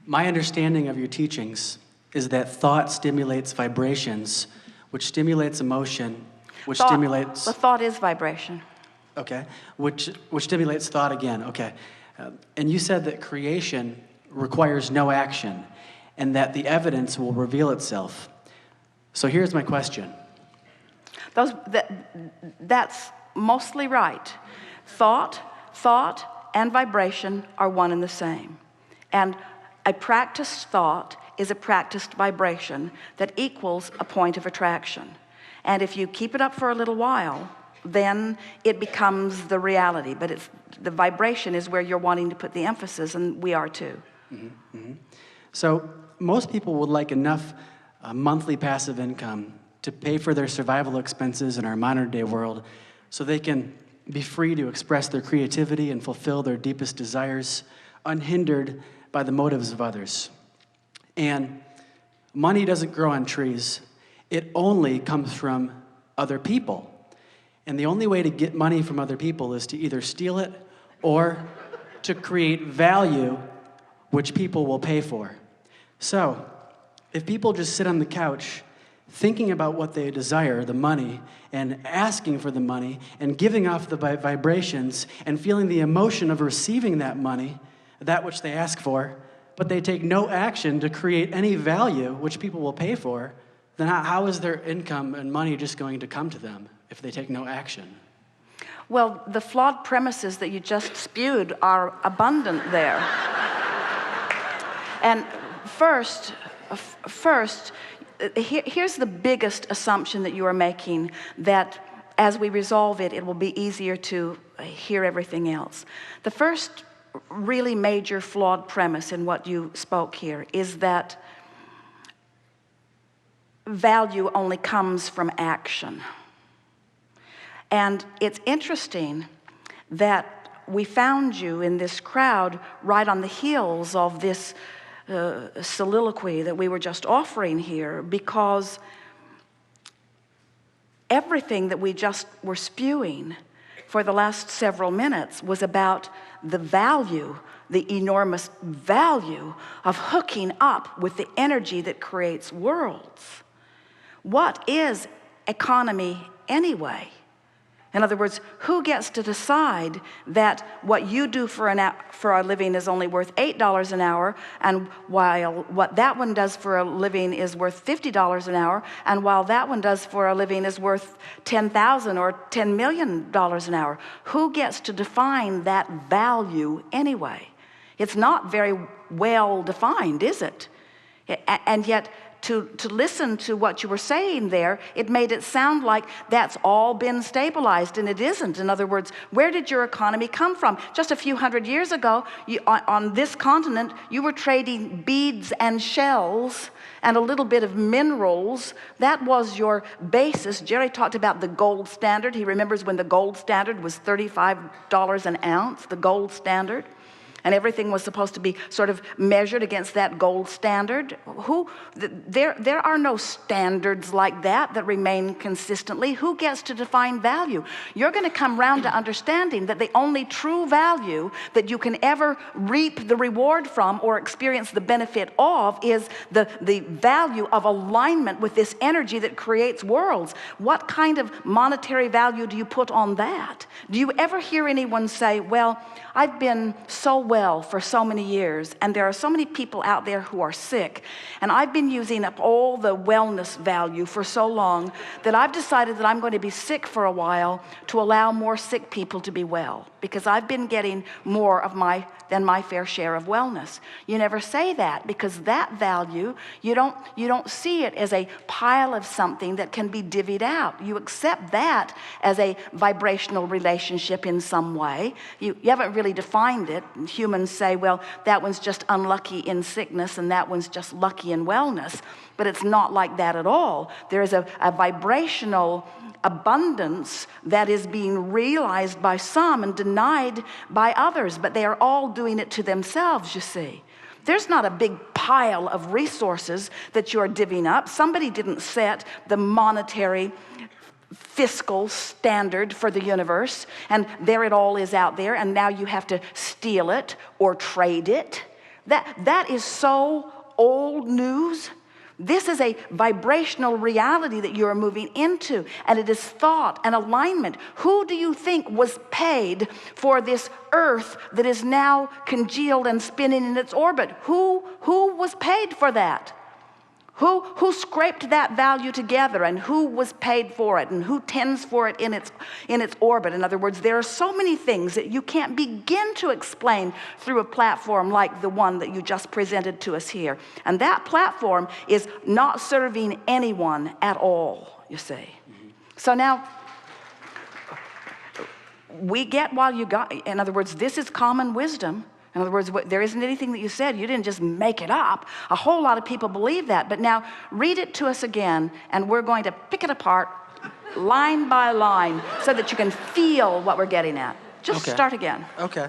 My understanding of your teachings is that thought stimulates vibrations, which stimulates emotion, which stimulates... The thought is vibration. Okay, which stimulates thought again, okay. And you said that creation requires no action, and that the evidence will reveal itself. So here's my question. That's mostly right. Thought and vibration are one and the same. And a practiced thought is a practiced vibration that equals a point of attraction. And if you keep it up for a little while, then it becomes the reality. But the vibration is where you're wanting to put the emphasis, and we are too. Mm-hmm. Mm-hmm. So most people would like enough monthly passive income to pay for their survival expenses in our modern day world so they can be free to express their creativity and fulfill their deepest desires unhindered by the motives of others. And money doesn't grow on trees. It only comes from other people. And the only way to get money from other people is to either steal it or to create value which people will pay for. So, if people just sit on the couch thinking about what they desire, the money, and asking for the money, and giving off the vibrations, and feeling the emotion of receiving that money, that which they ask for, but they take no action to create any value which people will pay for, then how is their income and money just going to come to them if they take no action? Well, the flawed premises that you just spewed are abundant there. And first, here's the biggest assumption that you are making, that as we resolve it, it will be easier to hear everything else. The first really major flawed premise in what you spoke here is that value only comes from action. And it's interesting that we found you in this crowd right on the heels of this soliloquy that we were just offering here, because everything that we just were spewing for the last several minutes was about the value, the enormous value of hooking up with the energy that creates worlds. What is economy anyway? In other words, who gets to decide that what you do for a living is only worth $8 an hour, and while what that one does for a living is worth $50 an hour, and while that one does for a living is worth $10,000 or $10 million an hour? Who gets to define that value anyway? It's not very well defined, is it? And yet, to listen to what you were saying there, it made it sound like that's all been stabilized, and it isn't. In other words, where did your economy come from? Just a few hundred years ago, on this continent, you were trading beads and shells and a little bit of minerals. That was your basis. Jerry talked about the gold standard. He remembers when the gold standard was $35 an ounce, the gold standard. And everything was supposed to be sort of measured against that gold standard. There are no standards like that remain consistently. Who gets to define value? You're going to come round to understanding that the only true value that you can ever reap the reward from or experience the benefit of is the value of alignment with this energy that creates worlds. What kind of monetary value do you put on that? Do you ever hear anyone say, well, I've been so well for so many years, and there are so many people out there who are sick, and I've been using up all the wellness value for so long that I've decided that I'm going to be sick for a while to allow more sick people to be well, because I've been getting more than my fair share of wellness. You never say that, because that value, you don't see it as a pile of something that can be divvied out. You accept that as a vibrational relationship in some way. You haven't really defined it. Humans say, well, that one's just unlucky in sickness and that one's just lucky in wellness. But it's not like that at all. There is a vibrational abundance that is being realized by some and denied by others, but they are all doing it to themselves, you see. There's not a big pile of resources that you're divvying up. Somebody didn't set the monetary fiscal standard for the universe, and there it all is out there, and now you have to steal it or trade it. That is so old news. This is a vibrational reality that you are moving into, and it is thought and alignment. Who do you think was paid for this earth that is now congealed and spinning in its orbit? Who was paid for that? Who scraped that value together, and who was paid for it, and who tends for it in its orbit? In other words, there are so many things that you can't begin to explain through a platform like the one that you just presented to us here. And that platform is not serving anyone at all, you see. Mm-hmm. So now, we get while you got, in other words, this is common wisdom. In other words, there isn't anything that you said. You didn't just make it up. A whole lot of people believe that. But now read it to us again, and we're going to pick it apart line by line so that you can feel what we're getting at. Just start again. Okay.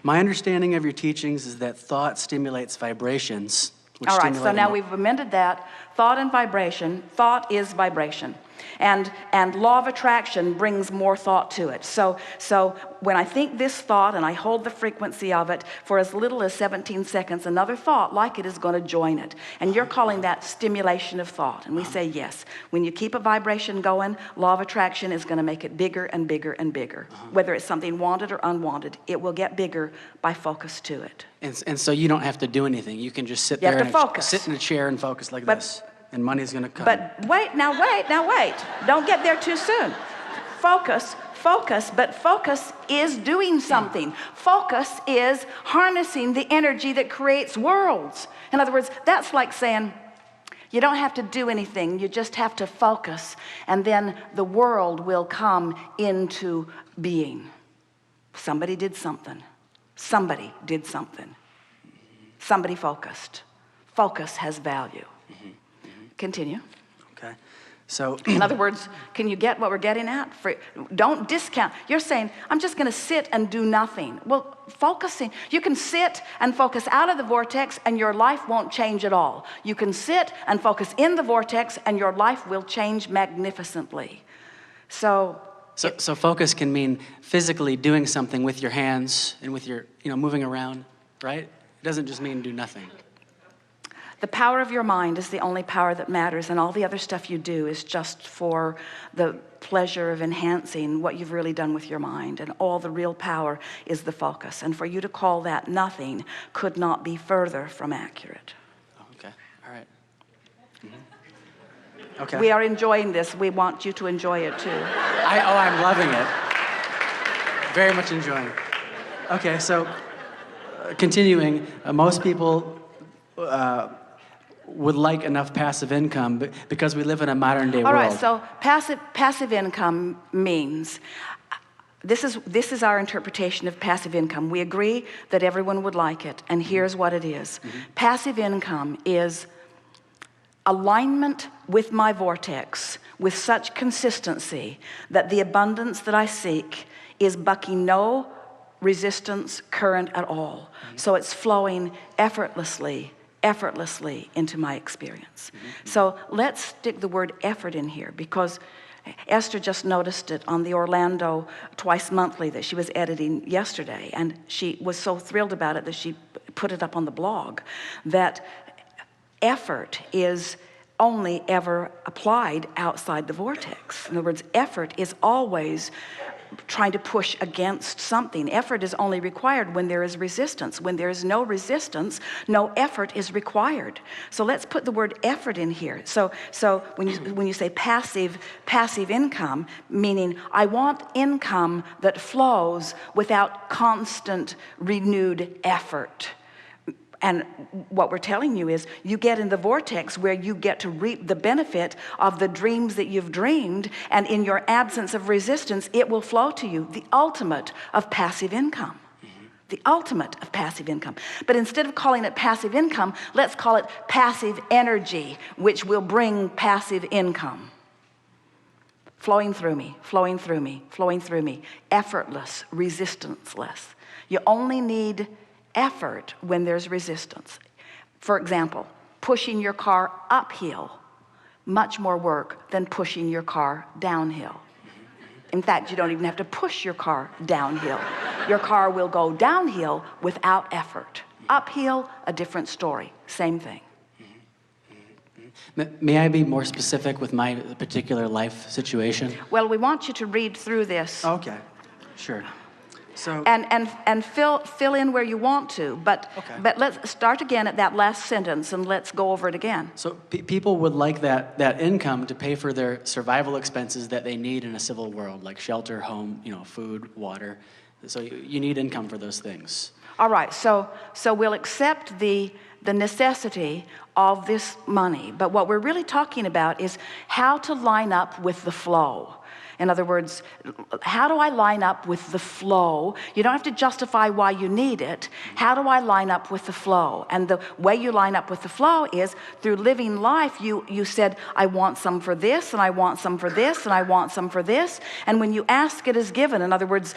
My understanding of your teachings is that thought stimulates vibrations. All right, so now we've amended that. Thought and vibration. Thought is vibration. And law of attraction brings more thought to it. So when I think this thought and I hold the frequency of it for as little as 17 seconds, another thought like it is going to join it. And you're calling that stimulation of thought. And we say yes. When you keep a vibration going, law of attraction is going to make it bigger and bigger and bigger. Whether it's something wanted or unwanted, it will get bigger by focus to it. And so you don't have to do anything. You can just sit there and sit in a chair and focus like this. And money's going to come. But wait. Don't get there too soon. Focus, but focus is doing something. Focus is harnessing the energy that creates worlds. In other words, that's like saying, you don't have to do anything. You just have to focus. And then the world will come into being. Somebody did something. Somebody did something. Somebody focused. Focus has value. Continue. Okay. So, in other words, can you get what we're getting at? Don't discount. You're saying, I'm just going to sit and do nothing. Well, focusing. You can sit and focus out of the vortex and your life won't change at all. You can sit and focus in the vortex and your life will change magnificently. So focus can mean physically doing something with your hands and with your, moving around, right? It doesn't just mean do nothing. The power of your mind is the only power that matters, and all the other stuff you do is just for the pleasure of enhancing what you've really done with your mind, and all the real power is the focus. And for you to call that nothing could not be further from accurate. Okay, all right. Mm-hmm. Okay. We are enjoying this. We want you to enjoy it too. I'm loving it. Very much enjoying it. Okay, so continuing, most people would like enough passive income because we live in a modern day world. All right, so passive income means, this is our interpretation of passive income. We agree that everyone would like it, and here's what it is. Mm-hmm. Passive income is alignment with my vortex with such consistency that the abundance that I seek is bucking no resistance current at all. Mm-hmm. So it's flowing effortlessly into my experience. Mm-hmm. So let's stick the word effort in here, because Esther just noticed it on the Orlando Twice Monthly that she was editing yesterday, and she was so thrilled about it that she put it up on the blog, that effort is only ever applied outside the vortex. In other words, effort is always trying to push against something. Effort is only required when there is resistance. When there is no resistance, no effort is required. So let's put the word effort in here. So when you say passive income, meaning I want income that flows without constant renewed effort. And what we're telling you is you get in the vortex where you get to reap the benefit of the dreams that you've dreamed, and in your absence of resistance, it will flow to you, the ultimate of passive income. Mm-hmm. The ultimate of passive income. But instead of calling it passive income, let's call it passive energy, which will bring passive income. Flowing through me, flowing through me, flowing through me. Effortless, resistanceless. You only need effort when there's resistance. For example, pushing your car uphill, much more work than pushing your car downhill. In fact, you don't even have to push your car downhill. Your car will go downhill without effort. Uphill, a different story. Same thing. May I be more specific with my particular life situation? Well, we want you to read through this. Okay, sure. So, And fill in where you want to, but let's start again at that last sentence and let's go over it again. so people would like that income to pay for their survival expenses that they need in a civil world, like shelter, home, food, water. So you need income for those things. All right, so we'll accept the necessity of this money, but what we're really talking about is how to line up with the flow. In other words, how do I line up with the flow? You don't have to justify why you need it. How do I line up with the flow? And the way you line up with the flow is through living life. You said, I want some for this, and I want some for this, and I want some for this. And when you ask, it is given. In other words,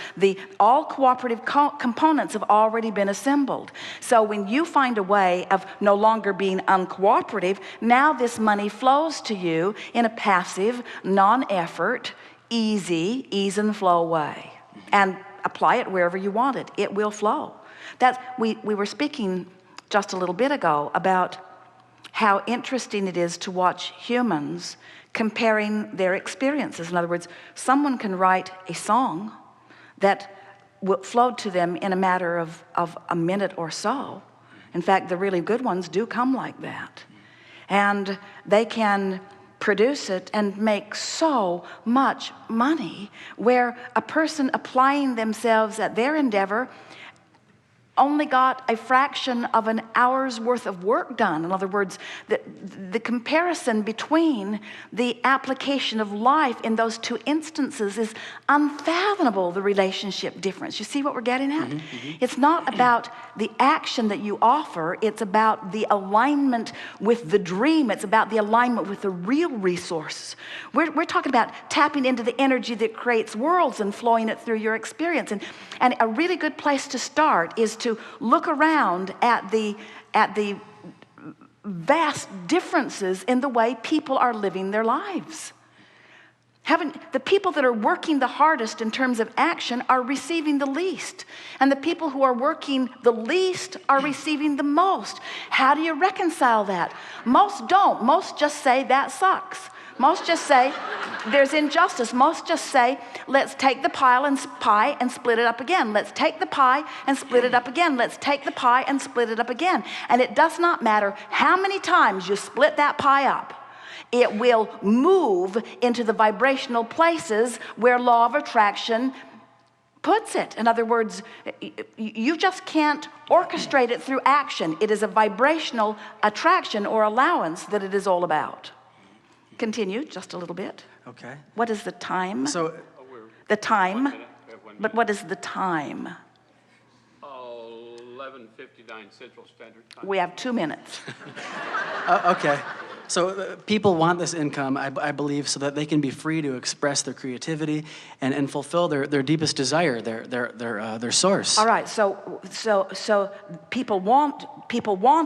all cooperative components have already been assembled. So when you find a way of no longer being uncooperative, now this money flows to you in a passive, non-effort, ease and flow way, and apply it wherever you want it. It will flow. We were speaking just a little bit ago about how interesting it is to watch humans comparing their experiences. In other words, someone can write a song that will flow to them in a matter of a minute or so. In fact, the really good ones do come like that. And they can produce it and make so much money, where a person applying themselves at their endeavor only got a fraction of an hour's worth of work done. In other words, the comparison between the application of life in those two instances is unfathomable, the relationship difference. You see what we're getting at? It's not about the action that you offer. It's about the alignment with the dream. It's about the alignment with the real resource. We're talking about tapping into the energy that creates worlds and flowing it through your experience. And a really good place to start is to look around at the vast differences in the way people are living their lives. The people that are working the hardest in terms of action are receiving the least. And the people who are working the least are receiving the most. How do you reconcile that? Most don't. Most just say that sucks. Most just say there's injustice. Most just say, let's take the pie and split it up again. Let's take the pie and split it up again. Let's take the pie and split it up again. And it does not matter how many times you split that pie up. It will move into the vibrational places where law of attraction puts it. In other words, you just can't orchestrate it through action. It is a vibrational attraction or allowance that it is all about. Continue just a little bit. Okay. What is the time? So, the time. 1 minute. We have 1 minute. But what is the time? 11:59 Central Standard Time. We have 2 minutes. okay. So people want this income, I believe, so that they can be free to express their creativity and fulfill their deepest desire, their source. All right. So people want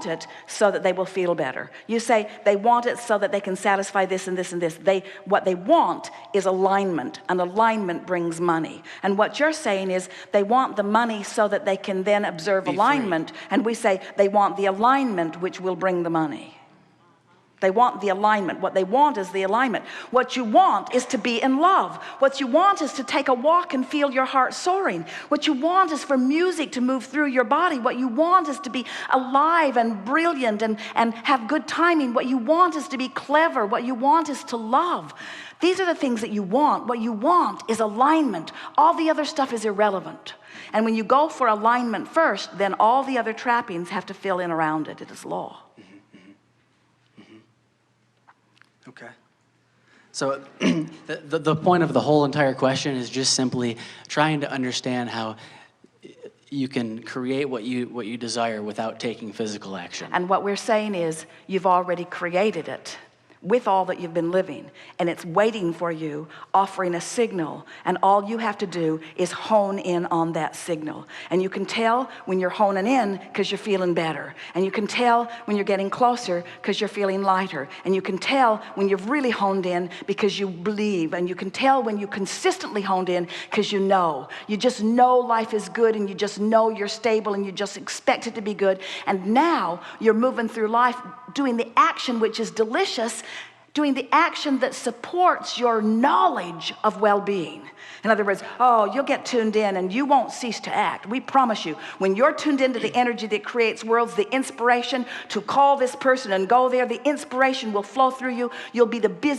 it so that they will feel better. You say they want it so that they can satisfy this and this and this. What they want is alignment, and alignment brings money. And what you're saying is they want the money so that they can then observe alignment. And we say they want the alignment which will bring the money. They want the alignment. What they want is the alignment. What you want is to be in love. What you want is to take a walk and feel your heart soaring. What you want is for music to move through your body. What you want is to be alive and brilliant and have good timing. What you want is to be clever. What you want is to love. These are the things that you want. What you want is alignment. All the other stuff is irrelevant. And when you go for alignment first, then all the other trappings have to fill in around it. It is law. Okay. So the point of the whole entire question is just simply trying to understand how you can create what you desire without taking physical action. And what we're saying is you've already created it. with all that you've been living, and it's waiting for you, offering a signal, and all you have to do is hone in on that signal. And you can tell when you're honing in because you're feeling better, and you can tell when you're getting closer because you're feeling lighter, and you can tell when you've really honed in because you believe, and you can tell when you consistently honed in because you just know life is good, and you just know you're stable, and you just expect it to be good. And now you're moving through life doing the action which is delicious, doing the action that supports your knowledge of well-being. In other words, you'll get tuned in and you won't cease to act. We promise you, when you're tuned into the energy that creates worlds, the inspiration to call this person and go there, the inspiration will flow through you. You'll be the busy